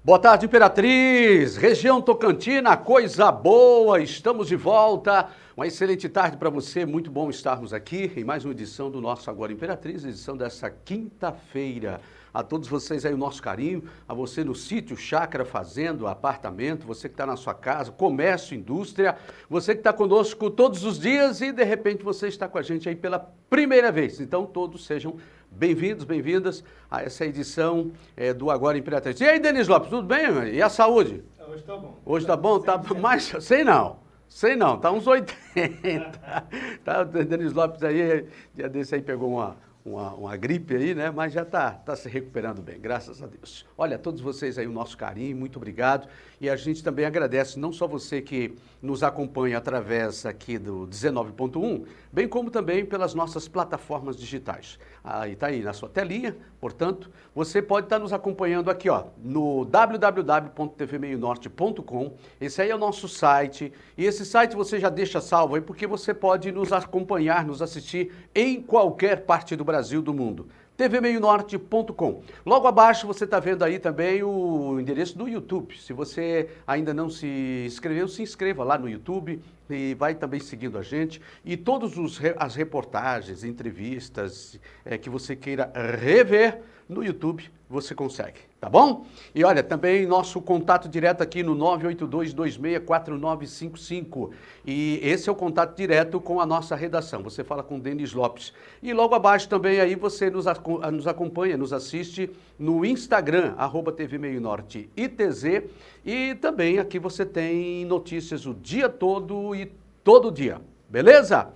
Boa tarde, Imperatriz, região Tocantina, coisa boa, estamos de volta. Uma excelente tarde para você, muito bom estarmos aqui em mais uma edição do nosso Agora Imperatriz, edição dessa quinta-feira. A todos vocês aí o nosso carinho, a você no sítio, chácara, fazenda, apartamento, você que está na sua casa, comércio, indústria, você que está conosco todos os dias e de repente você está com a gente aí pela primeira vez. Então todos sejam bem-vindos, bem-vindas a essa edição do Agora Imperatriz. E aí, Denis Lopes, tudo bem? E a saúde? Hoje tá bom. Hoje tá bom? Tá mais... Sei não, tá uns 80. Tá, o Denis Lopes aí, dia desse aí pegou uma gripe aí, né? Mas já tá se recuperando bem, graças a Deus. Olha, a todos vocês aí o nosso carinho, muito obrigado. E a gente também agradece não só você que nos acompanha através aqui do 19.1, bem como também pelas nossas plataformas digitais. Aí tá aí na sua telinha, portanto, você pode estar nos acompanhando aqui, ó, no www.tvmeionorte.com. Esse aí é o nosso site. E esse site você já deixa salvo aí, porque você pode nos acompanhar, nos assistir em qualquer parte do Brasil, do mundo. tvmeionorte.com. Logo abaixo você está vendo aí também o endereço do YouTube. Se você ainda não se inscreveu, se inscreva lá no YouTube e vai também seguindo a gente. E todas as reportagens, entrevistas que você queira rever no YouTube, você consegue, tá bom? E olha, também nosso contato direto aqui no 982264955. E esse é o contato direto com a nossa redação. Você fala com o Denis Lopes. E logo abaixo também aí você nos acompanha, nos assiste no Instagram, @tvmeionorte_itz. E também aqui você tem notícias o dia todo e todo dia, beleza?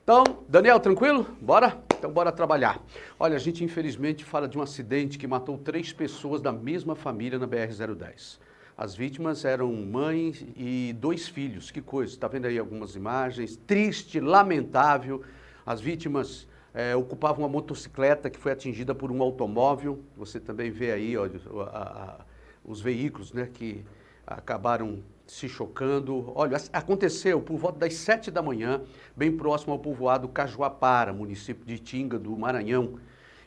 Então, Daniel, tranquilo? Bora? Então bora trabalhar. Olha, a gente infelizmente fala de um acidente que matou 3 pessoas da mesma família na BR-010. As vítimas eram mãe e 2 filhos, que coisa, está vendo aí algumas imagens, triste, lamentável. As vítimas ocupavam uma motocicleta que foi atingida por um automóvel. Você também vê aí ó, os veículos, né, que acabaram se chocando. Olha, aconteceu por volta das 7 da manhã, bem próximo ao povoado Cajuapara, município de Itinga, do Maranhão.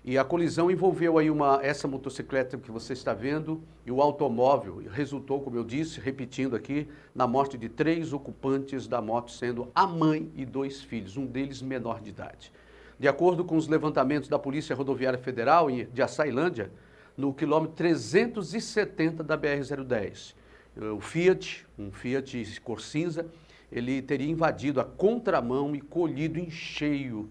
E a colisão envolveu aí essa motocicleta que você está vendo e o automóvel. Resultou, como eu disse, repetindo aqui, na morte de 3 ocupantes da moto, sendo a mãe e 2 filhos, um deles menor de idade. De acordo com os levantamentos da Polícia Rodoviária Federal de Açailândia, no quilômetro 370 da BR-010, um Fiat cor cinza, ele teria invadido a contramão e colhido em cheio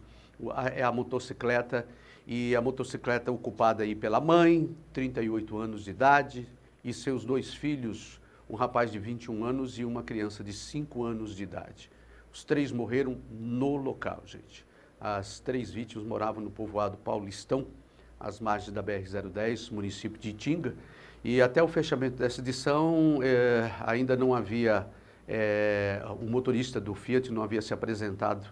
a motocicleta, e a motocicleta ocupada aí pela mãe, 38 anos de idade, e seus 2 filhos, um rapaz de 21 anos e uma criança de 5 anos de idade. Os 3 morreram no local, gente. As 3 vítimas moravam no povoado Paulistão, às margens da BR-010, município de Itinga. E até o fechamento dessa edição, ainda não havia, o motorista do Fiat não havia se apresentado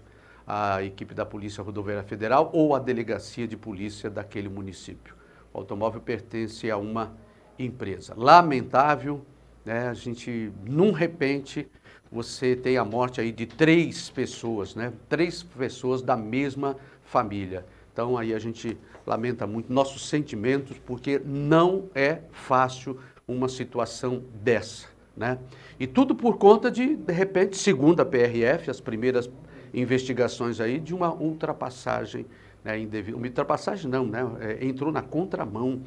à equipe da Polícia Rodoviária Federal ou à delegacia de polícia daquele município. O automóvel pertence a uma empresa. Lamentável, né? A gente, num repente, você tem a morte aí de 3 pessoas, né? 3 pessoas da mesma família. Então aí a gente lamenta muito nossos sentimentos, porque não é fácil uma situação dessa, né? E tudo por conta de repente, segundo a PRF, as primeiras investigações aí, de uma ultrapassagem, né, indevida. Uma ultrapassagem não, né? Entrou na contramão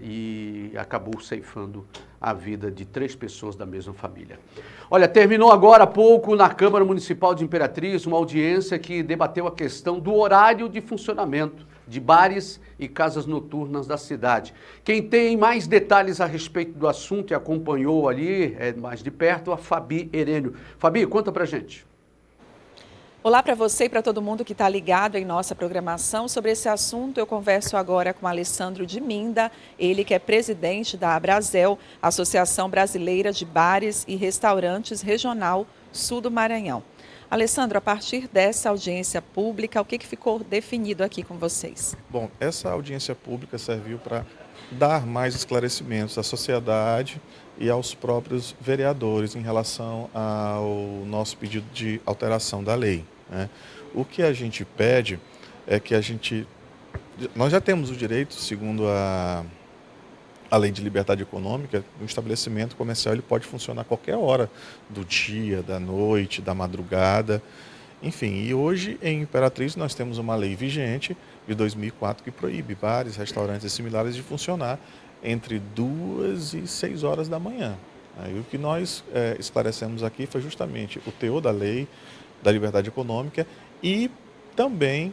e acabou ceifando a vida de 3 pessoas da mesma família. Olha, terminou agora há pouco na Câmara Municipal de Imperatriz uma audiência que debateu a questão do horário de funcionamento de bares e casas noturnas da cidade. Quem tem mais detalhes a respeito do assunto e acompanhou ali mais de perto, a Fabi Herênio. Fabi, conta pra gente. Olá para você e para todo mundo que está ligado em nossa programação. Sobre esse assunto, eu converso agora com Alessandro de Minda, ele que é presidente da Abrazel, Associação Brasileira de Bares e Restaurantes Regional Sul do Maranhão. Alessandro, a partir dessa audiência pública, o que ficou definido aqui com vocês? Bom, essa audiência pública serviu para dar mais esclarecimentos à sociedade e aos próprios vereadores em relação ao nosso pedido de alteração da lei, né? O que a gente pede é que nós já temos o direito, segundo além de liberdade econômica, um estabelecimento comercial ele pode funcionar a qualquer hora do dia, da noite, da madrugada, enfim. E hoje em Imperatriz nós temos uma lei vigente de 2004 que proíbe bares, restaurantes e similares de funcionar entre 2 e 6 horas da manhã. Aí o que nós esclarecemos aqui foi justamente o teor da lei, da liberdade econômica e também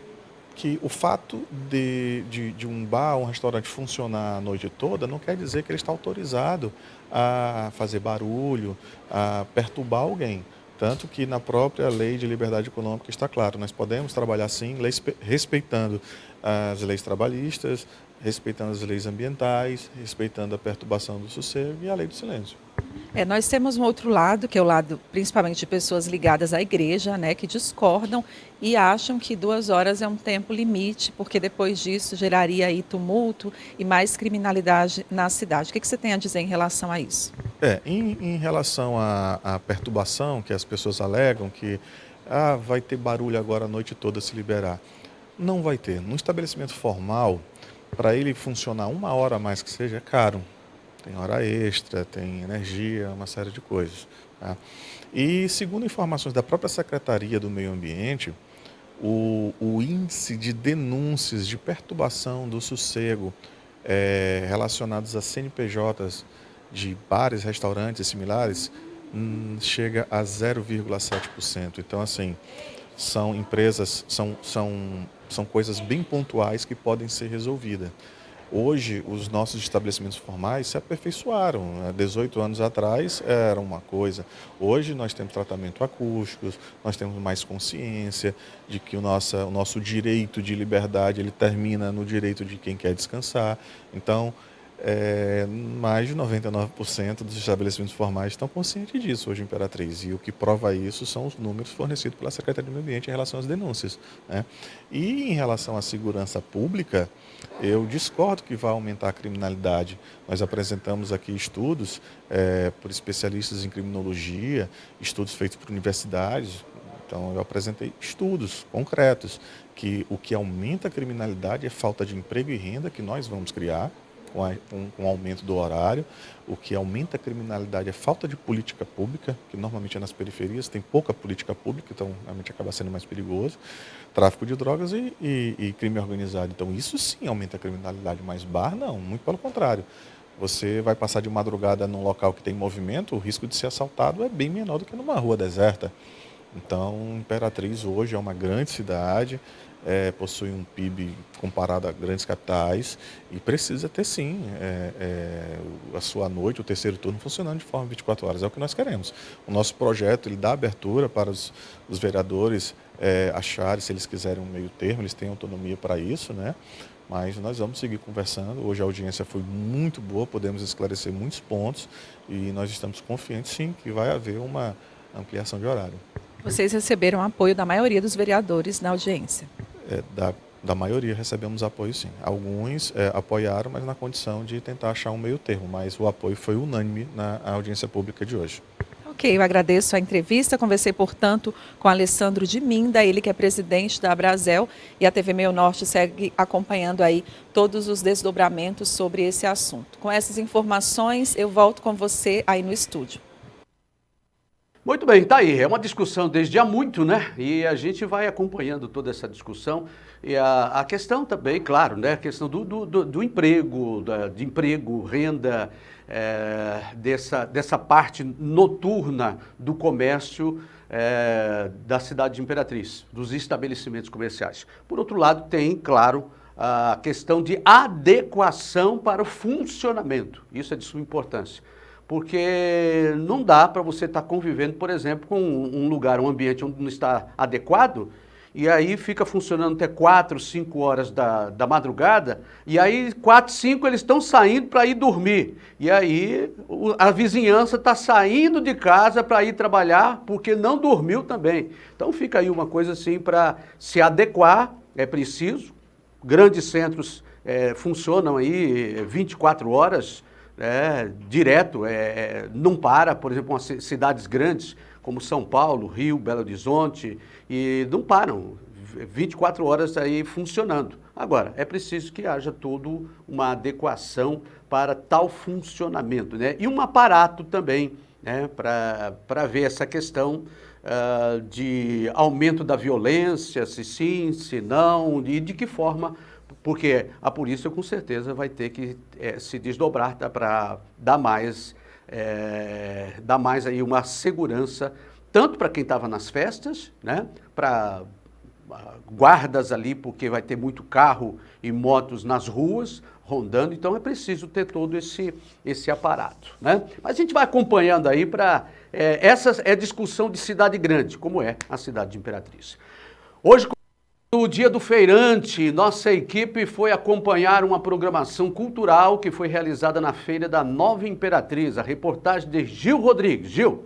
que o fato de um bar, um restaurante funcionar a noite toda não quer dizer que ele está autorizado a fazer barulho, a perturbar alguém. Tanto que na própria lei de liberdade econômica está claro, nós podemos trabalhar sim, respeitando as leis trabalhistas, respeitando as leis ambientais, respeitando a perturbação do sossego e a lei do silêncio. Nós temos um outro lado, que é o lado principalmente de pessoas ligadas à igreja, né, que discordam e acham que 2 horas é um tempo limite, porque depois disso geraria aí tumulto e mais criminalidade na cidade. O que você tem a dizer em relação a isso? Em relação à perturbação, que as pessoas alegam que vai ter barulho agora a noite toda se liberar. Não vai ter. Num estabelecimento formal, para ele funcionar 1 hora a mais que seja, é caro. Tem hora extra, tem energia, uma série de coisas. Tá? E segundo informações da própria Secretaria do Meio Ambiente, o índice de denúncias de perturbação do sossego relacionados a CNPJs de bares, restaurantes e similares chega a 0,7%. Então, assim, são empresas, são coisas bem pontuais que podem ser resolvidas. Hoje, os nossos estabelecimentos formais se aperfeiçoaram. 18 anos atrás era uma coisa. Hoje nós temos tratamento acústico, nós temos mais consciência de que o nosso direito de liberdade ele termina no direito de quem quer descansar. Então, mais de 99% dos estabelecimentos formais estão conscientes disso hoje em Imperatriz. E o que prova isso são os números fornecidos pela Secretaria do Meio Ambiente em relação às denúncias, né? E em relação à segurança pública, eu discordo que vai aumentar a criminalidade. Nós apresentamos aqui estudos por especialistas em criminologia, estudos feitos por universidades. Então, eu apresentei estudos concretos que o que aumenta a criminalidade é falta de emprego e renda que nós vamos criar com o aumento do horário. O que aumenta a criminalidade é falta de política pública, que normalmente é nas periferias, tem pouca política pública, então realmente acaba sendo mais perigoso. Tráfico de drogas e crime organizado. Então isso sim aumenta a criminalidade, mas bar não, muito pelo contrário. Você vai passar de madrugada num local que tem movimento, o risco de ser assaltado é bem menor do que numa rua deserta. Então, Imperatriz hoje é uma grande cidade, possui um PIB comparado a grandes capitais e precisa ter sim a sua noite, o terceiro turno funcionando de forma 24 horas. É o que nós queremos. O nosso projeto ele dá abertura para os vereadores acharem, se eles quiserem um meio termo, eles têm autonomia para isso, né? Mas nós vamos seguir conversando. Hoje a audiência foi muito boa, podemos esclarecer muitos pontos e nós estamos confiantes sim que vai haver uma ampliação de horário. Vocês receberam apoio da maioria dos vereadores na audiência? Da maioria recebemos apoio sim. Alguns apoiaram, mas na condição de tentar achar um meio termo, mas o apoio foi unânime na audiência pública de hoje. Ok, eu agradeço a entrevista. Conversei, portanto, com Alessandro de Minda, ele que é presidente da Abrazel, e a TV Meio Norte segue acompanhando aí todos os desdobramentos sobre esse assunto. Com essas informações, eu volto com você aí no estúdio. Muito bem, tá aí. É uma discussão desde há muito, né? E a gente vai acompanhando toda essa discussão. E a questão também, claro, né? A questão do emprego, de emprego, renda, dessa parte noturna do comércio da cidade de Imperatriz, dos estabelecimentos comerciais. Por outro lado, tem, claro, a questão de adequação para o funcionamento. Isso é de suma importância. Porque não dá para você estar convivendo, por exemplo, com um lugar, um ambiente onde não está adequado, e aí fica funcionando até 4, 5 horas da madrugada, e aí 4, 5 eles estão saindo para ir dormir. E aí a vizinhança está saindo de casa para ir trabalhar porque não dormiu também. Então fica aí uma coisa assim para se adequar, é preciso. Grandes centros funcionam aí 24 horas, direto, não para, por exemplo, umas cidades grandes como São Paulo, Rio, Belo Horizonte, e não param, 24 horas aí funcionando, Agora, é preciso que haja toda uma adequação para tal funcionamento, né? E um aparato também, né, para ver essa questão de aumento da violência, se sim, se não, e de que forma, porque a polícia com certeza vai ter que se desdobrar para dar mais aí uma segurança, tanto para quem estava nas festas, né, para guardas ali, porque vai ter muito carro e motos nas ruas, rondando, então é preciso ter todo esse aparato, né? Mas a gente vai acompanhando aí para... essa é discussão de cidade grande, como é a cidade de Imperatriz. Hoje, no dia do feirante, nossa equipe foi acompanhar uma programação cultural que foi realizada na Feira da Nova Imperatriz. A reportagem de Gil Rodrigues. Gil.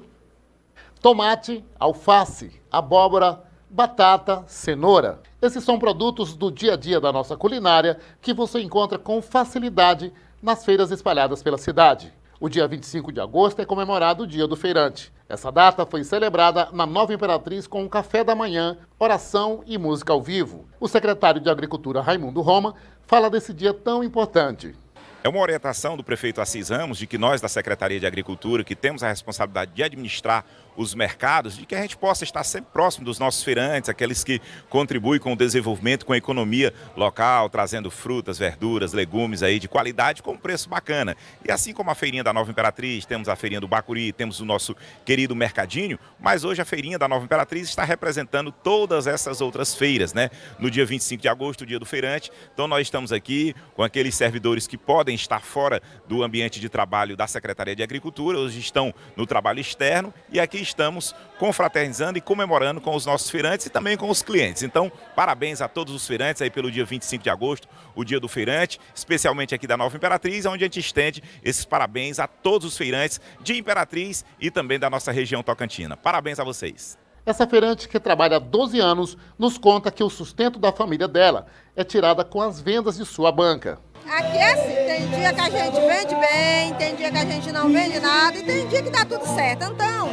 Tomate, alface, abóbora, batata, cenoura. Esses são produtos do dia a dia da nossa culinária que você encontra com facilidade nas feiras espalhadas pela cidade. O dia 25 de agosto é comemorado o Dia do Feirante. Essa data foi celebrada na Nova Imperatriz com um café da manhã, oração e música ao vivo. O secretário de Agricultura, Raimundo Roma, fala desse dia tão importante. É uma orientação do prefeito Assis Ramos de que nós da Secretaria de Agricultura, que temos a responsabilidade de administrar os mercados, de que a gente possa estar sempre próximo dos nossos feirantes, aqueles que contribuem com o desenvolvimento, com a economia local, trazendo frutas, verduras, legumes aí de qualidade com preço bacana. E assim como a feirinha da Nova Imperatriz, temos a feirinha do Bacuri, temos o nosso querido mercadinho, mas hoje a feirinha da Nova Imperatriz está representando todas essas outras feiras, né? No dia 25 de agosto, o dia do feirante, então nós estamos aqui com aqueles servidores que podem estar fora do ambiente de trabalho da Secretaria de Agricultura, hoje estão no trabalho externo e aqui estamos confraternizando e comemorando com os nossos feirantes e também com os clientes. Então, parabéns a todos os feirantes aí pelo dia 25 de agosto, o dia do feirante, especialmente aqui da Nova Imperatriz, onde a gente estende esses parabéns a todos os feirantes de Imperatriz e também da nossa região tocantina. Parabéns a vocês. Essa feirante, que trabalha há 12 anos, nos conta que o sustento da família dela é tirada com as vendas de sua banca. Aqui é assim, tem dia que a gente vende bem, tem dia que a gente não vende nada e tem dia que dá tudo certo. Então,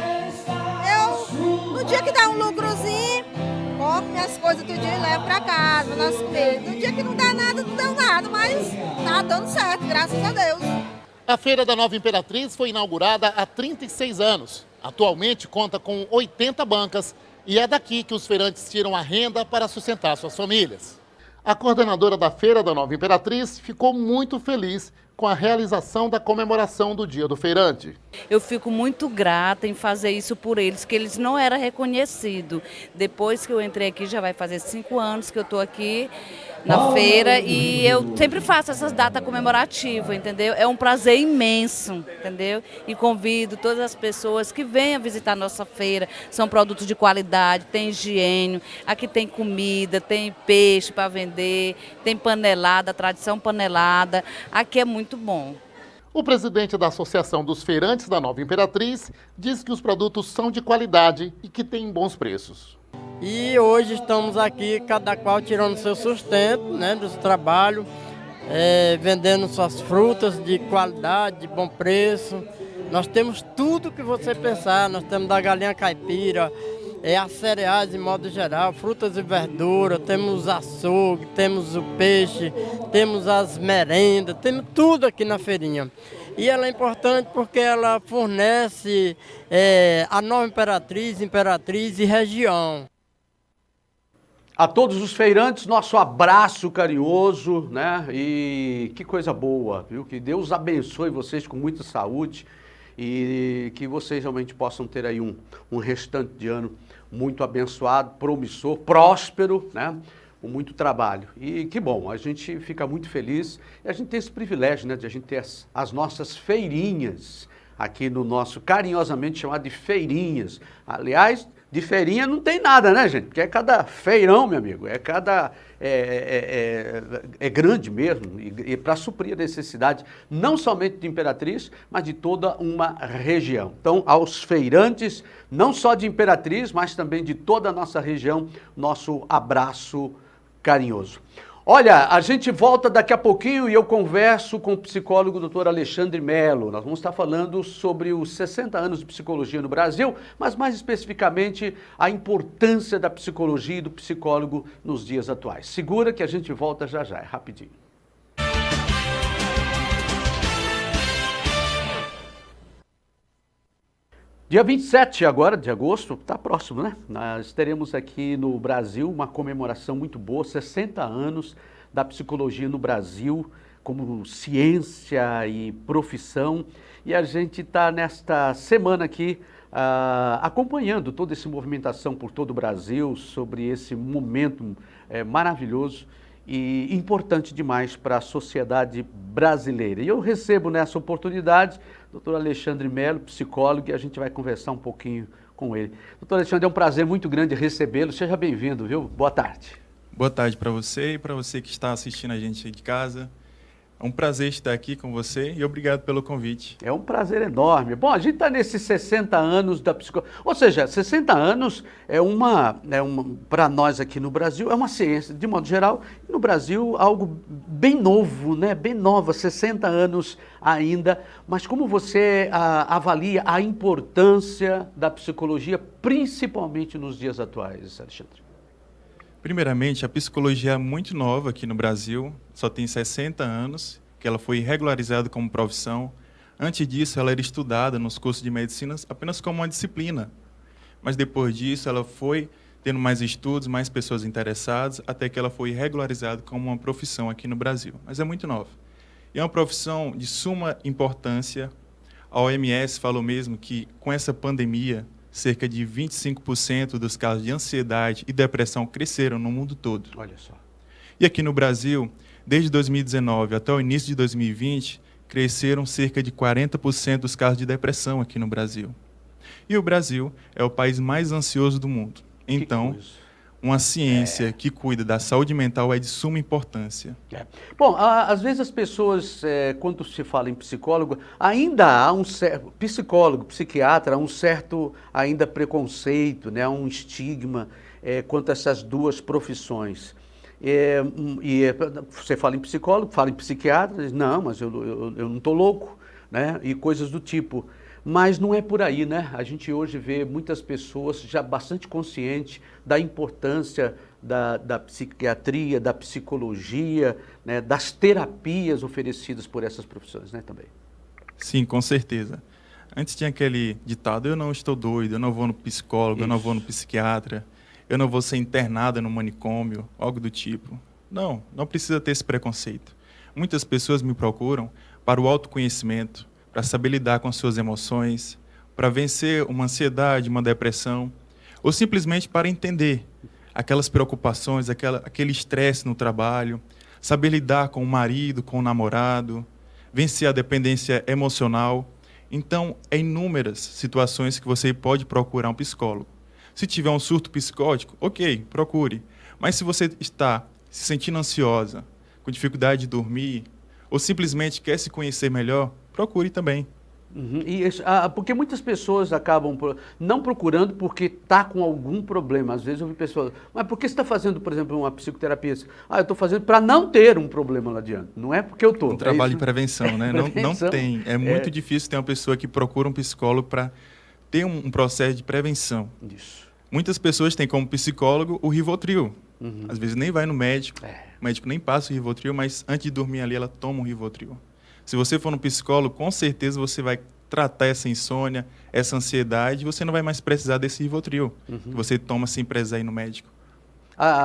no dia que dá um lucrozinho, compro minhas coisas todo dia e levo para casa, nosso peito. No dia que não dá nada, não deu nada, mas tá dando certo, graças a Deus. A Feira da Nova Imperatriz foi inaugurada há 36 anos. Atualmente conta com 80 bancas e é daqui que os feirantes tiram a renda para sustentar suas famílias. A coordenadora da Feira da Nova Imperatriz ficou muito feliz com a realização da comemoração do Dia do Feirante. Eu fico muito grata em fazer isso por eles, que eles não eram reconhecidos. Depois que eu entrei aqui, já vai fazer 5 anos que eu estou aqui na feira e eu sempre faço essas datas comemorativas, entendeu? É um prazer imenso, entendeu? E convido todas as pessoas que venham visitar a nossa feira. São produtos de qualidade, tem higiene, aqui tem comida, tem peixe para vender, tem panelada, tradição panelada. Aqui é muito bom. O presidente da Associação dos Feirantes da Nova Imperatriz diz que os produtos são de qualidade e que têm bons preços. E hoje estamos aqui, cada qual tirando seu sustento, né, do seu trabalho, vendendo suas frutas de qualidade, de bom preço. Nós temos tudo que você pensar, nós temos da galinha caipira, as cereais em modo geral, frutas e verduras, temos açougue, temos o peixe, temos as merendas, temos tudo aqui na feirinha. E ela é importante porque ela fornece a Nova Imperatriz, Imperatriz e região. A todos os feirantes, nosso abraço carinhoso, né? E que coisa boa, viu? Que Deus abençoe vocês com muita saúde e que vocês realmente possam ter aí um restante de ano muito abençoado, promissor, próspero, né? Com muito trabalho. E que bom, a gente fica muito feliz e a gente tem esse privilégio, né? De a gente ter as nossas feirinhas aqui no nosso, carinhosamente chamado de feirinhas. Aliás, de feirinha não tem nada, né, gente? Porque é cada feirão, meu amigo, é cada... É grande mesmo, e para suprir a necessidade não somente de Imperatriz, mas de toda uma região. Então, aos feirantes, não só de Imperatriz, mas também de toda a nossa região, nosso abraço carinhoso. Olha, a gente volta daqui a pouquinho e eu converso com o psicólogo Dr. Alexandre Melo. Nós vamos estar falando sobre os 60 anos de psicologia no Brasil, mas mais especificamente a importância da psicologia e do psicólogo nos dias atuais. Segura que a gente volta já já, é rapidinho. Dia 27 agora, de agosto, está próximo, né? Nós teremos aqui no Brasil uma comemoração muito boa, 60 anos da psicologia no Brasil, como ciência e profissão. E a gente está nesta semana aqui acompanhando toda essa movimentação por todo o Brasil, sobre esse momento maravilhoso e importante demais para a sociedade brasileira. E eu recebo nessa oportunidade o Dr. Alexandre Melo, psicólogo, e a gente vai conversar um pouquinho com ele. Dr. Alexandre, é um prazer muito grande recebê-lo. Seja bem-vindo, viu? Boa tarde. Boa tarde para você e para você que está assistindo a gente aí de casa. É um prazer estar aqui com você e obrigado pelo convite. É um prazer enorme. Bom, a gente está nesses 60 anos da psicologia, ou seja, 60 anos para nós aqui no Brasil, é uma ciência, de modo geral, e no Brasil algo bem novo, né? Bem nova, 60 anos ainda. Mas como você avalia a importância da psicologia, principalmente nos dias atuais, Alexandre? Primeiramente, a psicologia é muito nova aqui no Brasil, só tem 60 anos, que ela foi regularizada como profissão. Antes disso, ela era estudada nos cursos de medicina apenas como uma disciplina. Mas depois disso, ela foi tendo mais estudos, mais pessoas interessadas, até que ela foi regularizada como uma profissão aqui no Brasil. Mas é muito nova. E é uma profissão de suma importância. A OMS falou mesmo que, com essa pandemia, cerca de 25% dos casos de ansiedade e depressão cresceram no mundo todo. Olha só. E aqui no Brasil, desde 2019 até o início de 2020, cresceram cerca de 40% dos casos de depressão aqui no Brasil. E o Brasil é o país mais ansioso do mundo. Então, uma ciência que cuida da saúde mental é de suma importância. Bom, às vezes as pessoas, quando se fala em psicólogo, ainda há um certo, psicólogo, psiquiatra, há um certo ainda preconceito, né, um estigma quanto a essas duas profissões. Você fala em psicólogo, fala em psiquiatra, diz, não, mas eu não estou louco, né, e coisas do tipo. Mas não é por aí, né? A gente hoje vê muitas pessoas já bastante conscientes da importância da psiquiatria, da psicologia, né? Das terapias oferecidas por essas profissões, né, também. Sim, com certeza. Antes tinha aquele ditado, eu não estou doido, eu não vou no psicólogo, eu não vou no psiquiatra, eu não vou ser internada no manicômio, algo do tipo. Não, não precisa ter esse preconceito. Muitas pessoas me procuram para o autoconhecimento, para saber lidar com suas emoções, para vencer uma ansiedade, uma depressão, ou simplesmente para entender aquelas preocupações, aquele estresse no trabalho, saber lidar com o marido, com o namorado, vencer a dependência emocional. Então, é inúmeras situações que você pode procurar um psicólogo. Se tiver um surto psicótico, ok, procure. Mas se você está se sentindo ansiosa, com dificuldade de dormir, ou simplesmente quer se conhecer melhor, procure também. Porque muitas pessoas acabam não procurando porque está com algum problema. Às vezes eu vi pessoas, mas por que você está fazendo, por exemplo, uma psicoterapia? Eu estou fazendo para não ter um problema lá adiante. Não é porque eu estou. Um trabalho de prevenção, né? Não tem. É muito difícil ter uma pessoa que procura um psicólogo para ter um processo de prevenção. Isso. Muitas pessoas têm como psicólogo o Rivotril. Às vezes nem vai no médico, o médico nem passa o Rivotril, mas antes de dormir ali ela toma um Rivotril. Se você for no psicólogo, com certeza você vai tratar essa insônia, essa ansiedade, você não vai mais precisar desse Rivotril, que você toma sem precisar ir no médico.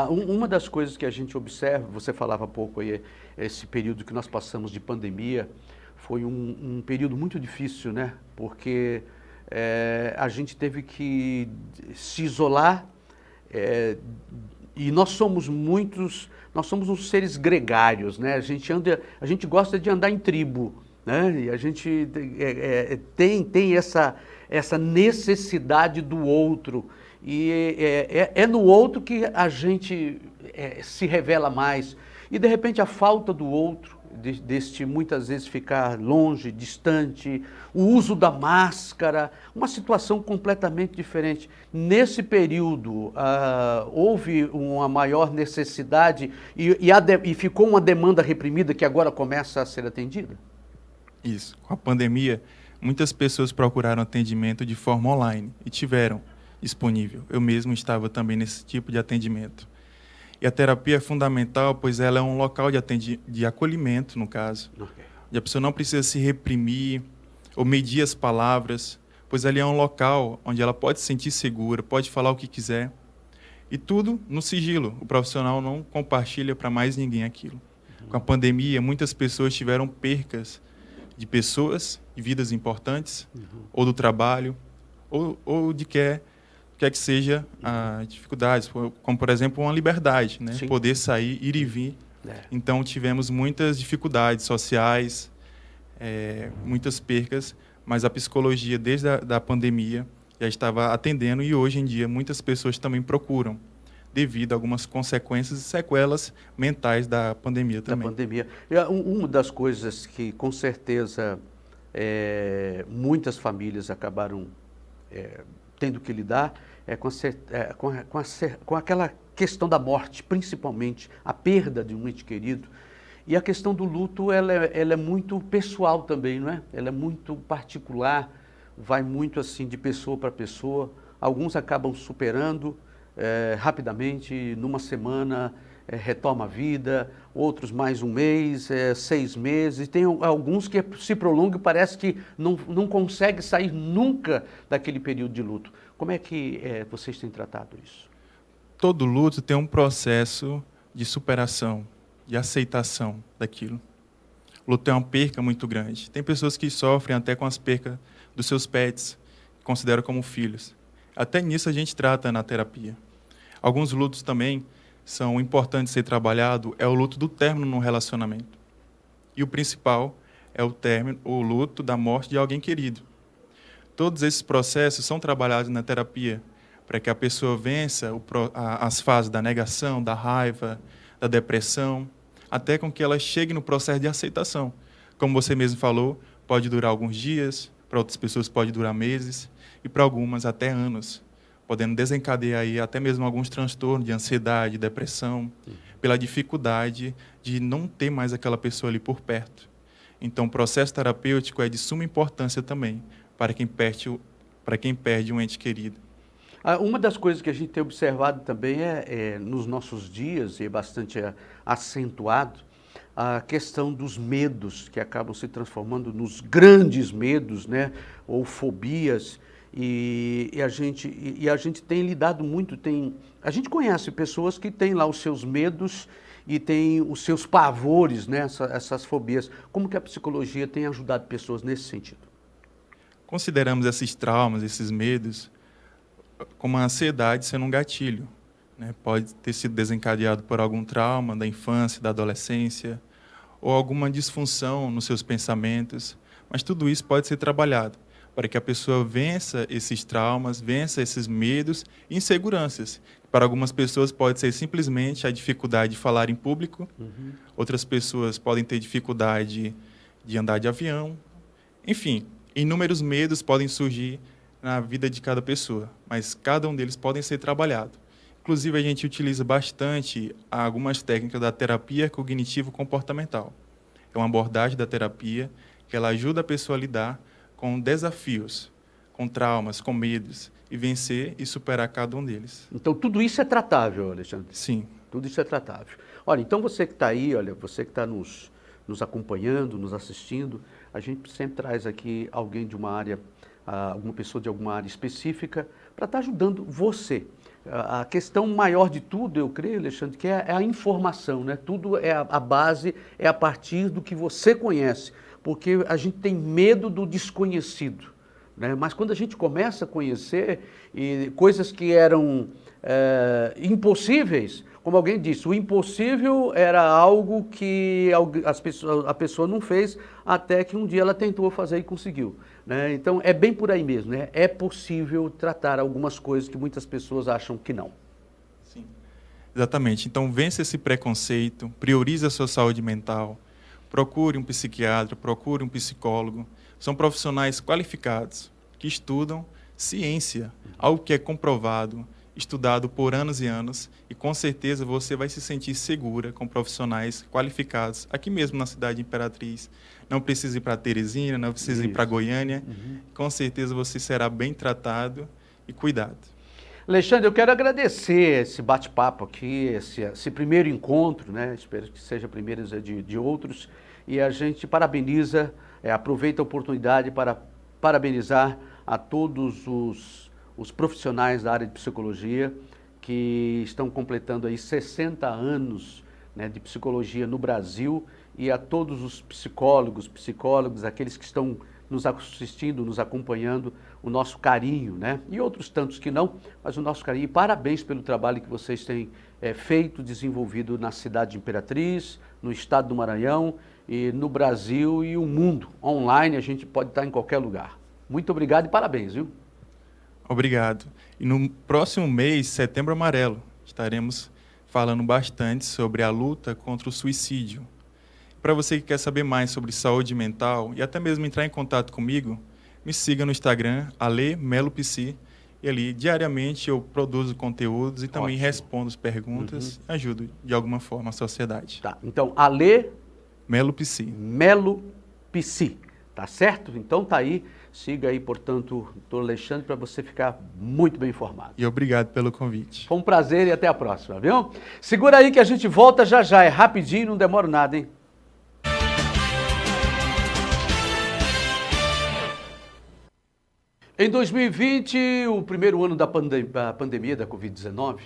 Uma das coisas que a gente observa, você falava há pouco aí, esse período que nós passamos de pandemia, foi um período muito difícil, né? Porque a gente teve que se isolar e nós somos uns seres gregários, né? A gente gosta de andar em tribo, né? E a gente tem essa necessidade do outro. E é no outro que a gente se revela mais. E, de repente, a falta do outro deste muitas vezes ficar longe, distante, o uso da máscara, uma situação completamente diferente. Nesse período, houve uma maior necessidade e ficou uma demanda reprimida que agora começa a ser atendida? Isso. Com a pandemia, muitas pessoas procuraram atendimento de forma online e tiveram disponível. Eu mesmo estava também nesse tipo de atendimento. E a terapia é fundamental, pois ela é um local de acolhimento, no caso. Okay. E a pessoa não precisa se reprimir ou medir as palavras, pois ali é um local onde ela pode se sentir segura, pode falar o que quiser. E tudo no sigilo. O profissional não compartilha para mais ninguém aquilo. Com a pandemia, muitas pessoas tiveram percas de pessoas e vidas importantes, ou do trabalho, ou de quer que seja dificuldades, como, por exemplo, uma liberdade, né? Poder sair, ir e vir. Então, tivemos muitas dificuldades sociais, muitas percas, mas a psicologia, desde a pandemia, já estava atendendo e, hoje em dia, muitas pessoas também procuram, devido a algumas consequências e sequelas mentais da pandemia também. Da pandemia. Uma das coisas que, com certeza, muitas famílias acabaram tendo que lidar com aquela questão da morte, principalmente a perda de um ente querido. E a questão do luto, ela é muito pessoal também, não é? Ela é muito particular, vai muito assim de pessoa para pessoa. Alguns acabam superando rapidamente, numa semana retoma a vida, outros mais um mês, 6 meses. Tem alguns que se prolongam e parece que não consegue sair nunca daquele período de luto. Como é que vocês têm tratado isso? Todo luto tem um processo de superação, de aceitação daquilo. O luto é uma perca muito grande. Tem pessoas que sofrem até com as percas dos seus pets, que consideram como filhos. Até nisso a gente trata na terapia. Alguns lutos também são importantes ser trabalhado, é o luto do término num relacionamento. E o principal é o luto da morte de alguém querido. Todos esses processos são trabalhados na terapia para que a pessoa vença as fases da negação, da raiva, da depressão, até com que ela chegue no processo de aceitação. Como você mesmo falou, pode durar alguns dias, para outras pessoas pode durar meses e para algumas até anos, podendo desencadear aí até mesmo alguns transtornos de ansiedade, depressão, pela dificuldade de não ter mais aquela pessoa ali por perto. Então, o processo terapêutico é de suma importância também para quem perde um ente querido. Uma das coisas que a gente tem observado também nos nossos dias, e é bastante acentuado, a questão dos medos, que acabam se transformando nos grandes medos, né? Ou fobias, e a gente tem lidado muito, a gente conhece pessoas que têm lá os seus medos e têm os seus pavores, né? Essas fobias. Como que a psicologia tem ajudado pessoas nesse sentido? Consideramos esses traumas, esses medos, como a ansiedade sendo um gatilho, né? Pode ter sido desencadeado por algum trauma da infância, da adolescência, ou alguma disfunção nos seus pensamentos, mas tudo isso pode ser trabalhado para que a pessoa vença esses traumas, vença esses medos e inseguranças. Para algumas pessoas pode ser simplesmente a dificuldade de falar em público, outras pessoas podem ter dificuldade de andar de avião, enfim, inúmeros medos podem surgir na vida de cada pessoa, mas cada um deles podem ser trabalhados. Inclusive, a gente utiliza bastante algumas técnicas da terapia cognitivo-comportamental. É uma abordagem da terapia que ela ajuda a pessoa a lidar com desafios, com traumas, com medos, e vencer e superar cada um deles. Então, tudo isso é tratável, Alexandre? Sim. Tudo isso é tratável. Olha, então você que está aí, olha, você que está nos acompanhando, nos assistindo, a gente sempre traz aqui alguém de uma área, alguma pessoa de alguma área específica, para estar ajudando você. A questão maior de tudo, eu creio, Alexandre, que é a informação, né? Tudo a base é a partir do que você conhece, porque a gente tem medo do desconhecido, né? Mas quando a gente começa a conhecer coisas que eram impossíveis, como alguém disse, o impossível era algo que a pessoa não fez até que um dia ela tentou fazer e conseguiu, né? Então é bem por aí mesmo, né? É possível tratar algumas coisas que muitas pessoas acham que não. Sim, exatamente. Então vence esse preconceito, priorize a sua saúde mental, procure um psiquiatra, procure um psicólogo. São profissionais qualificados que estudam ciência, algo que é comprovado, estudado por anos e anos, e com certeza você vai se sentir segura com profissionais qualificados, aqui mesmo na cidade de Imperatriz. Não precisa ir para Teresina, não precisa ir para Goiânia. Com certeza você será bem tratado e cuidado. Alexandre, eu quero agradecer esse bate-papo aqui, esse primeiro encontro, né? Espero que seja primeiro de outros. E a gente parabeniza, aproveita a oportunidade para parabenizar a todos os profissionais da área de psicologia que estão completando aí 60 anos, né, de psicologia no Brasil, e a todos os psicólogos, aqueles que estão nos assistindo, nos acompanhando, o nosso carinho, né? E outros tantos que não, mas o nosso carinho. E parabéns pelo trabalho que vocês têm feito, desenvolvido na cidade de Imperatriz, no estado do Maranhão, e no Brasil e o mundo. Online, a gente pode estar em qualquer lugar. Muito obrigado e parabéns, viu? Obrigado. E no próximo mês, Setembro Amarelo, estaremos falando bastante sobre a luta contra o suicídio. Para você que quer saber mais sobre saúde mental e até mesmo entrar em contato comigo, me siga no Instagram, alemelopsi, e ali diariamente eu produzo conteúdos e também respondo as perguntas e ajudo de alguma forma a sociedade. Tá, então Ale Melopsi. Melopsi, tá certo? Então tá aí, siga aí, portanto, o doutor Alexandre, para você ficar muito bem informado. E obrigado pelo convite. Foi um prazer e até a próxima, viu? Segura aí que a gente volta já já, é rapidinho, não demora nada, hein? Em 2020, o primeiro ano da pandemia da Covid-19,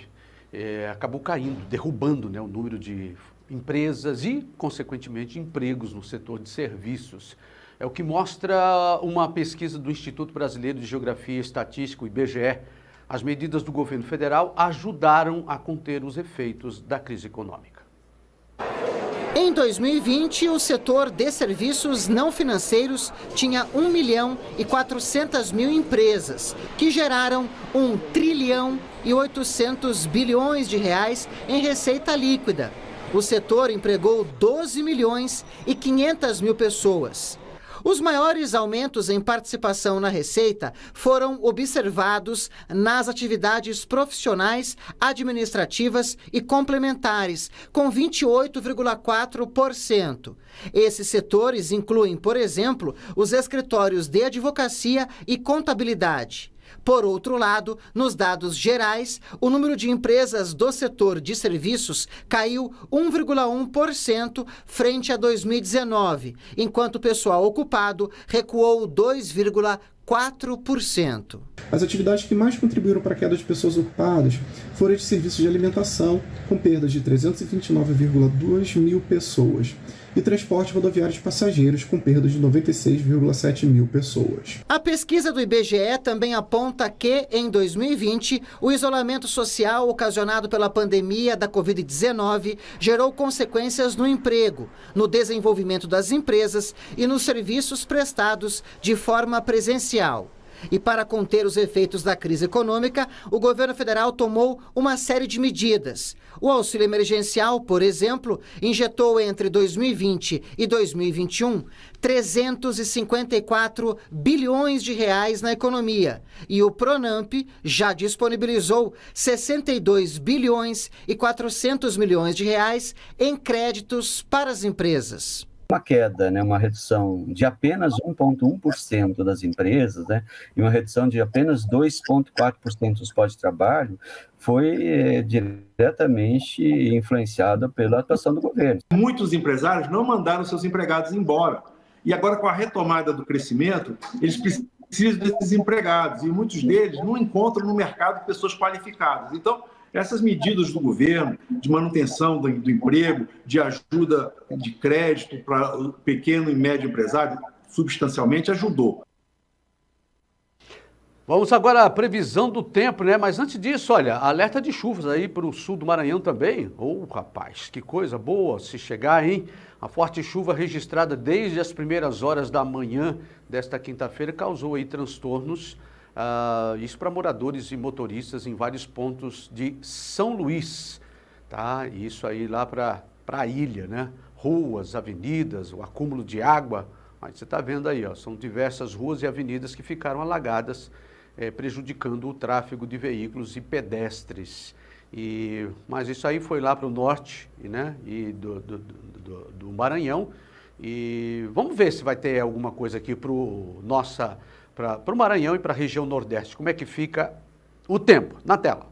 acabou caindo, derrubando, né, o número de empresas e, consequentemente, empregos no setor de serviços. É o que mostra uma pesquisa do Instituto Brasileiro de Geografia e Estatística, o IBGE. As medidas do governo federal ajudaram a conter os efeitos da crise econômica. Em 2020, o setor de serviços não financeiros tinha 1.400.000 empresas, que geraram 1,8 trilhão de reais em receita líquida. O setor empregou 12.500.000 pessoas. Os maiores aumentos em participação na receita foram observados nas atividades profissionais, administrativas e complementares, com 28,4%. Esses setores incluem, por exemplo, os escritórios de advocacia e contabilidade. Por outro lado, nos dados gerais, o número de empresas do setor de serviços caiu 1,1% frente a 2019, enquanto o pessoal ocupado recuou 2,4%. As atividades que mais contribuíram para a queda de pessoas ocupadas foram as de serviços de alimentação, com perdas de 329,2 mil pessoas, e transporte rodoviário de passageiros, com perdas de 96,7 mil pessoas. A pesquisa do IBGE também aponta que, em 2020, o isolamento social ocasionado pela pandemia da Covid-19 gerou consequências no emprego, no desenvolvimento das empresas e nos serviços prestados de forma presencial. E para conter os efeitos da crise econômica, o governo federal tomou uma série de medidas. O auxílio emergencial, por exemplo, injetou entre 2020 e 2021 354 bilhões de reais na economia. E o Pronamp já disponibilizou 62 bilhões e 400 milhões de reais em créditos para as empresas. Uma queda, né, uma redução de apenas 1,1% das empresas, né, e uma redução de apenas 2,4% dos postos de trabalho foi diretamente influenciada pela atuação do governo. Muitos empresários não mandaram seus empregados embora. E agora, com a retomada do crescimento, eles precisam desses empregados. E muitos deles não encontram no mercado pessoas qualificadas. Então, essas medidas do governo de manutenção do emprego, de ajuda de crédito para o pequeno e médio empresário, substancialmente ajudou. Vamos agora à previsão do tempo, né? Mas antes disso, olha, alerta de chuvas aí para o sul do Maranhão também. Rapaz, que coisa boa se chegar, hein? A forte chuva registrada desde as primeiras horas da manhã desta quinta-feira causou aí transtornos. Isso para moradores e motoristas em vários pontos de São Luís, tá? Isso aí lá para a ilha, né? ruas, avenidas, o acúmulo de água. Mas você está vendo aí, ó, são diversas ruas e avenidas que ficaram alagadas, prejudicando o tráfego de veículos e pedestres. Mas isso aí foi lá para o norte, né, do Maranhão. E vamos ver se vai ter alguma coisa aqui para o Maranhão e para a região Nordeste. Como é que fica o tempo? Na tela.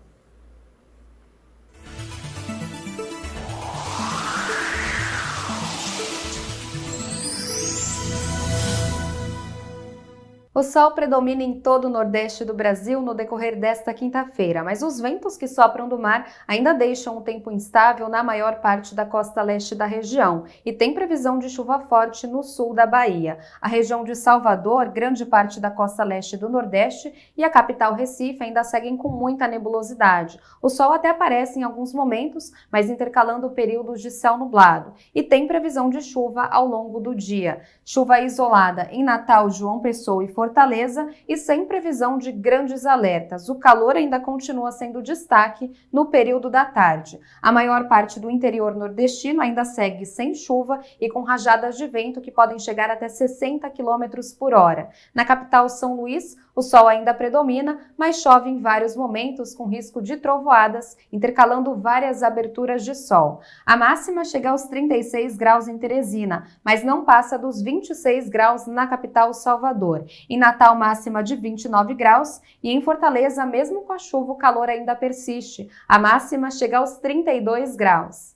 O sol predomina em todo o nordeste do Brasil no decorrer desta quinta-feira, mas os ventos que sopram do mar ainda deixam o tempo instável na maior parte da costa leste da região e tem previsão de chuva forte no sul da Bahia. A região de Salvador, grande parte da costa leste do nordeste e a capital Recife ainda seguem com muita nebulosidade. O sol até aparece em alguns momentos, mas intercalando períodos de céu nublado e tem previsão de chuva ao longo do dia. Chuva isolada em Natal, João Pessoa e Fortaleza e sem previsão de grandes alertas. O calor ainda continua sendo destaque no período da tarde. A maior parte do interior nordestino ainda segue sem chuva e com rajadas de vento que podem chegar até 60 km por hora. Na capital São Luís, o sol ainda predomina, mas chove em vários momentos com risco de trovoadas, intercalando várias aberturas de sol. A máxima chega aos 36 graus em Teresina, mas não passa dos 26 graus na capital Salvador. Em Natal, máxima de 29 graus e em Fortaleza, mesmo com a chuva, o calor ainda persiste. A máxima chega aos 32 graus.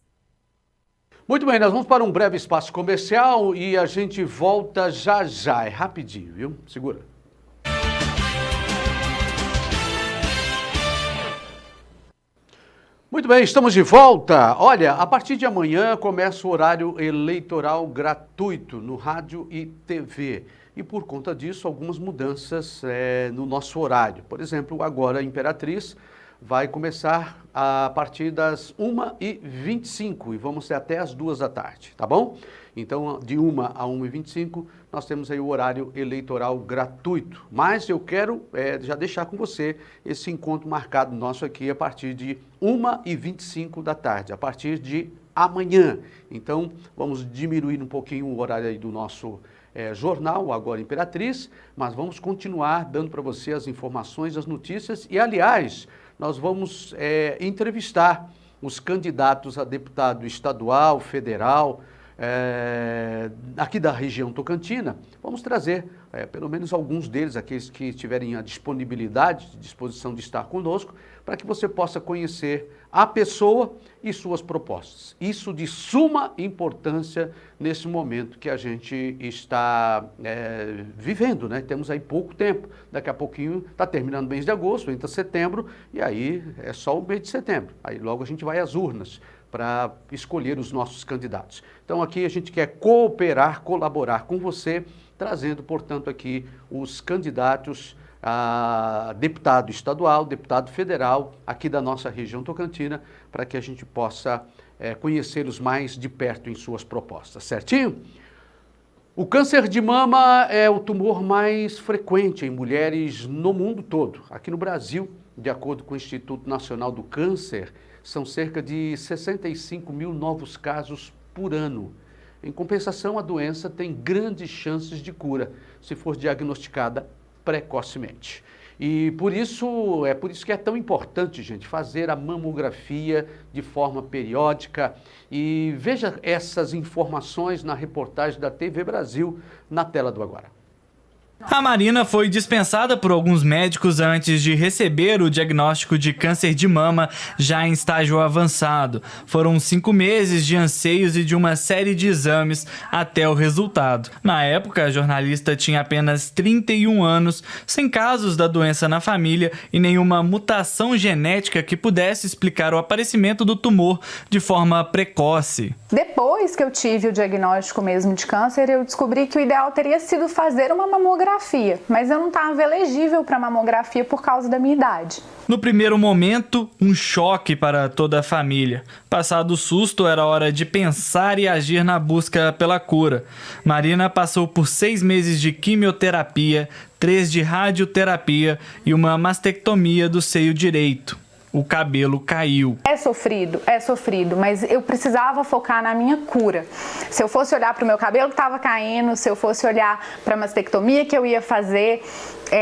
Muito bem, nós vamos para um breve espaço comercial e a gente volta já já. É rapidinho, viu? Segura. Muito bem, estamos de volta. Olha, a partir de amanhã começa o horário eleitoral gratuito no rádio e TV. E por conta disso, algumas mudanças no nosso horário. Por exemplo, agora a Imperatriz vai começar a partir das 1h25 e vamos até as 2 da tarde, tá bom? Então, de 1 a 1h25, nós temos aí o horário eleitoral gratuito. Mas eu quero já deixar com você esse encontro marcado nosso aqui a partir de 1h25 da tarde, a partir de amanhã. Então, vamos diminuir um pouquinho o horário aí do nosso jornal, agora Imperatriz, mas vamos continuar dando para você as informações, as notícias e, aliás, nós vamos entrevistar os candidatos a deputado estadual, federal, aqui da região Tocantina. Vamos trazer pelo menos alguns deles, aqueles que tiverem a disponibilidade, disposição de estar conosco, para que você possa conhecer a pessoa e suas propostas. Isso de suma importância nesse momento que a gente está vivendo, né? Temos aí pouco tempo, daqui a pouquinho está terminando o mês de agosto, entra setembro, e aí é só o mês de setembro. Aí logo a gente vai às urnas para escolher os nossos candidatos. Então aqui a gente quer cooperar, colaborar com você, trazendo, portanto, aqui os candidatos a deputado estadual, deputado federal, aqui da nossa região Tocantina, para que a gente possa conhecê-los mais de perto em suas propostas, certinho? O câncer de mama é o tumor mais frequente em mulheres no mundo todo. Aqui no Brasil, de acordo com o Instituto Nacional do Câncer, são cerca de 65 mil novos casos por ano. Em compensação, a doença tem grandes chances de cura, se for diagnosticada precocemente. E por isso que é tão importante, gente, fazer a mamografia de forma periódica. E veja essas informações na reportagem da TV Brasil, na tela do agora. A Marina foi dispensada por alguns médicos antes de receber o diagnóstico de câncer de mama já em estágio avançado. Foram 5 meses de anseios e de uma série de exames até o resultado. Na época, a jornalista tinha apenas 31 anos, sem casos da doença na família e nenhuma mutação genética que pudesse explicar o aparecimento do tumor de forma precoce. Depois que eu tive o diagnóstico mesmo de câncer, eu descobri que o ideal teria sido fazer uma mamografia, mas eu não estava elegível para mamografia por causa da minha idade. No primeiro momento, um choque para toda a família. Passado o susto, era hora de pensar e agir na busca pela cura. Marina passou por 6 meses de quimioterapia, 3 de radioterapia e uma mastectomia do seio direito. o cabelo caiu. É sofrido, mas eu precisava focar na minha cura. Se eu fosse olhar para o meu cabelo que estava caindo, se eu fosse olhar para a mastectomia que eu ia fazer,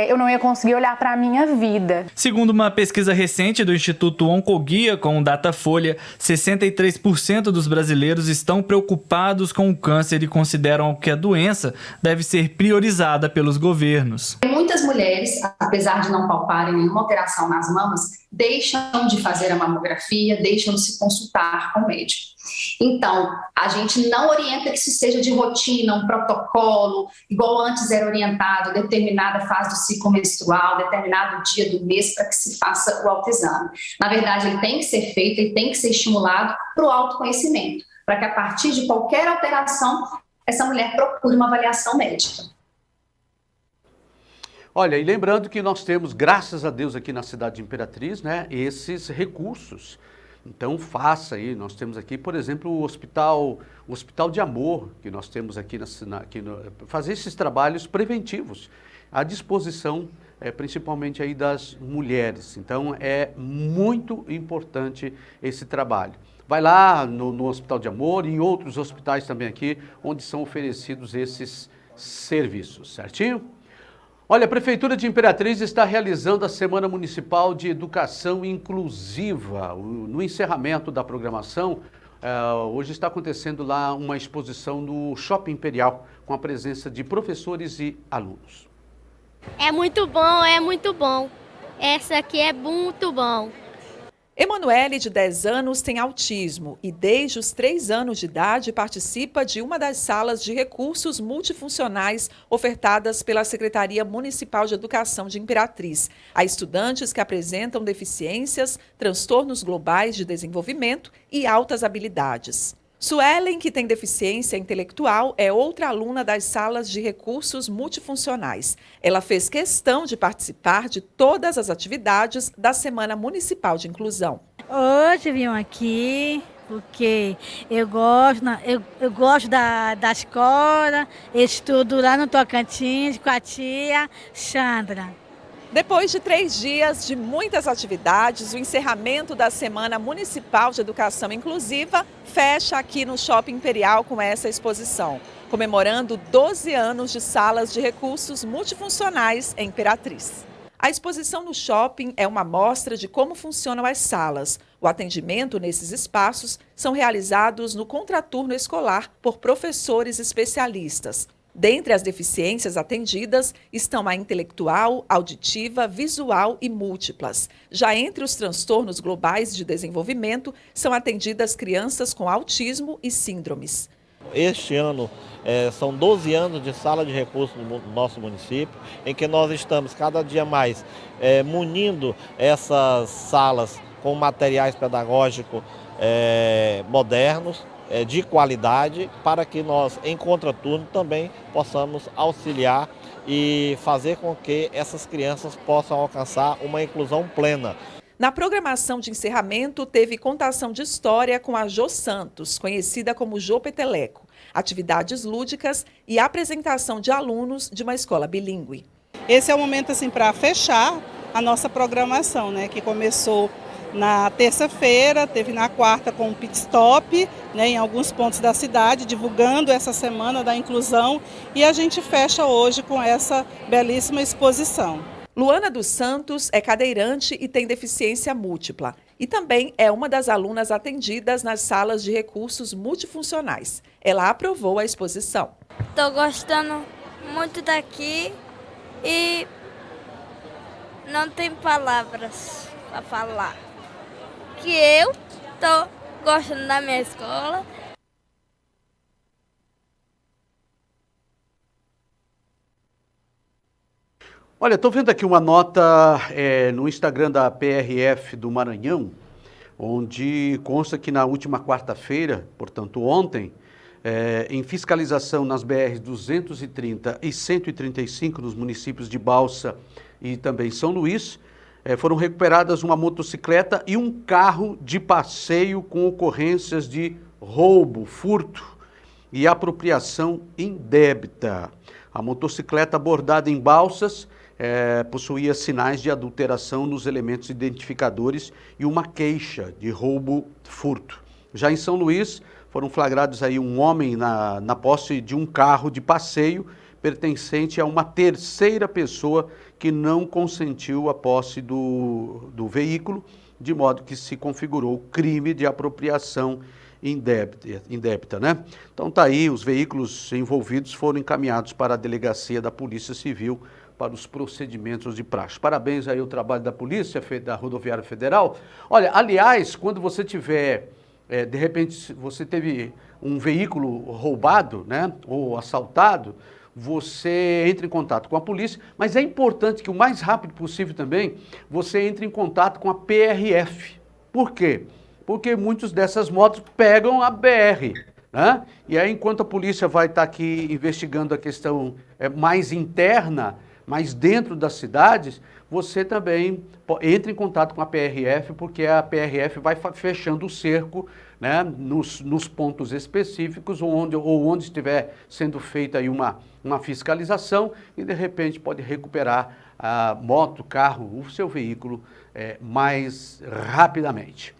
eu não ia conseguir olhar para a minha vida. Segundo uma pesquisa recente do Instituto Oncoguia com o Datafolha, 63% dos brasileiros estão preocupados com o câncer e consideram que a doença deve ser priorizada pelos governos. Muitas mulheres, apesar de não palparem nenhuma alteração nas mamas, deixam de fazer a mamografia, deixam de se consultar com o médico. Então, a gente não orienta que isso seja de rotina, um protocolo, igual antes era orientado, determinada fase do ciclo menstrual, determinado dia do mês para que se faça o autoexame. Na verdade, ele tem que ser feito, ele tem que ser estimulado para o autoconhecimento, para que a partir de qualquer alteração, essa mulher procure uma avaliação médica. Olha, e lembrando que nós temos, graças a Deus, aqui na cidade de Imperatriz, né, esses recursos. Então faça aí, nós temos aqui, por exemplo, o Hospital de Amor, que nós temos aqui, fazer esses trabalhos preventivos, à disposição, principalmente aí das mulheres. Então é muito importante esse trabalho. Vai lá no Hospital de Amor e em outros hospitais também aqui, onde são oferecidos esses serviços, certinho? Olha, a Prefeitura de Imperatriz está realizando a Semana Municipal de Educação Inclusiva. No encerramento da programação, hoje está acontecendo lá uma exposição no Shopping Imperial, com a presença de professores e alunos. É muito bom, é muito bom. Essa aqui é muito bom. Emanuele, de 10 anos, tem autismo e desde os 3 anos de idade participa de uma das salas de recursos multifuncionais ofertadas pela Secretaria Municipal de Educação de Imperatriz a estudantes que apresentam deficiências, transtornos globais de desenvolvimento e altas habilidades. Suelen, que tem deficiência intelectual, é outra aluna das salas de recursos multifuncionais. Ela fez questão de participar de todas as atividades da Semana Municipal de Inclusão. Hoje vim aqui porque eu gosto da escola, estudo lá no Tocantins com a tia Sandra. Depois de 3 dias de muitas atividades, o encerramento da Semana Municipal de Educação Inclusiva fecha aqui no Shopping Imperial com essa exposição, comemorando 12 anos de salas de recursos multifuncionais em Imperatriz. A exposição no shopping é uma amostra de como funcionam as salas. O atendimento nesses espaços são realizados no contraturno escolar por professores especialistas. Dentre as deficiências atendidas estão a intelectual, auditiva, visual e múltiplas. Já entre os transtornos globais de desenvolvimento, são atendidas crianças com autismo e síndromes. Este ano são 12 anos de sala de recursos no nosso município, em que nós estamos cada dia mais munindo essas salas com materiais pedagógicos modernos, de qualidade, para que nós, em contraturno, também possamos auxiliar e fazer com que essas crianças possam alcançar uma inclusão plena. Na programação de encerramento, teve contação de história com a Jô Santos, conhecida como Jô Peteleco, atividades lúdicas e apresentação de alunos de uma escola bilíngue. Esse é o momento assim, para fechar a nossa programação, né, que começou na terça-feira, teve na quarta com um pit stop, né, em alguns pontos da cidade, divulgando essa semana da inclusão, e a gente fecha hoje com essa belíssima exposição. Luana dos Santos é cadeirante e tem deficiência múltipla e também é uma das alunas atendidas nas salas de recursos multifuncionais. Ela aprovou a exposição. Estou gostando muito daqui e não tem palavras para falar. Que eu estou gostando da minha escola. Olha, estou vendo aqui uma nota no Instagram da PRF do Maranhão, onde consta que na última quarta-feira, portanto ontem, em fiscalização nas BRs 230 e 135 nos municípios de Balsa e também São Luís, foram recuperadas uma motocicleta e um carro de passeio com ocorrências de roubo, furto e apropriação indébita. A motocicleta abordada em Balsas possuía sinais de adulteração nos elementos identificadores e uma queixa de roubo-furto. Já em São Luís, foram flagrados aí um homem na posse de um carro de passeio pertencente a uma terceira pessoa que não consentiu a posse do veículo, de modo que se configurou crime de apropriação indébita, né? Então tá aí, os veículos envolvidos foram encaminhados para a delegacia da Polícia Civil para os procedimentos de praxe. Parabéns aí ao trabalho da Polícia, da Rodoviária Federal. Olha, aliás, quando você tiver, de repente, você teve um veículo roubado, né, ou assaltado, você entra em contato com a polícia, mas é importante que o mais rápido possível também você entre em contato com a PRF. Por quê? Porque muitas dessas motos pegam a BR, né? E aí, enquanto a polícia vai estar aqui investigando a questão mais interna, mais dentro das cidades, você também entra em contato com a PRF, porque a PRF vai fechando o cerco, né, nos pontos específicos, ou onde estiver sendo feita aí uma fiscalização, e de repente pode recuperar a moto, carro, o seu veículo mais rapidamente.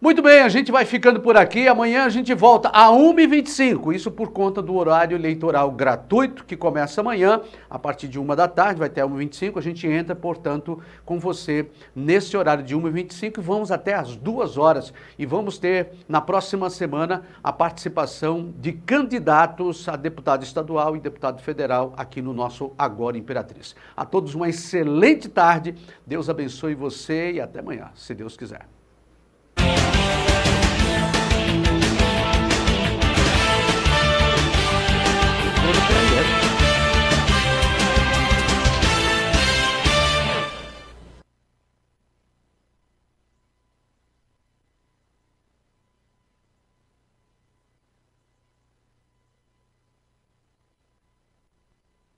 Muito bem, a gente vai ficando por aqui. Amanhã a gente volta a 1h25, isso por conta do horário eleitoral gratuito, que começa amanhã, a partir de 1 da tarde, vai até 1h25. A gente entra, portanto, com você nesse horário de 1h25 e vamos até às 2 horas. E vamos ter, na próxima semana, a participação de candidatos a deputado estadual e deputado federal aqui no nosso Agora Imperatriz. A todos uma excelente tarde, Deus abençoe você e até amanhã, se Deus quiser. Todo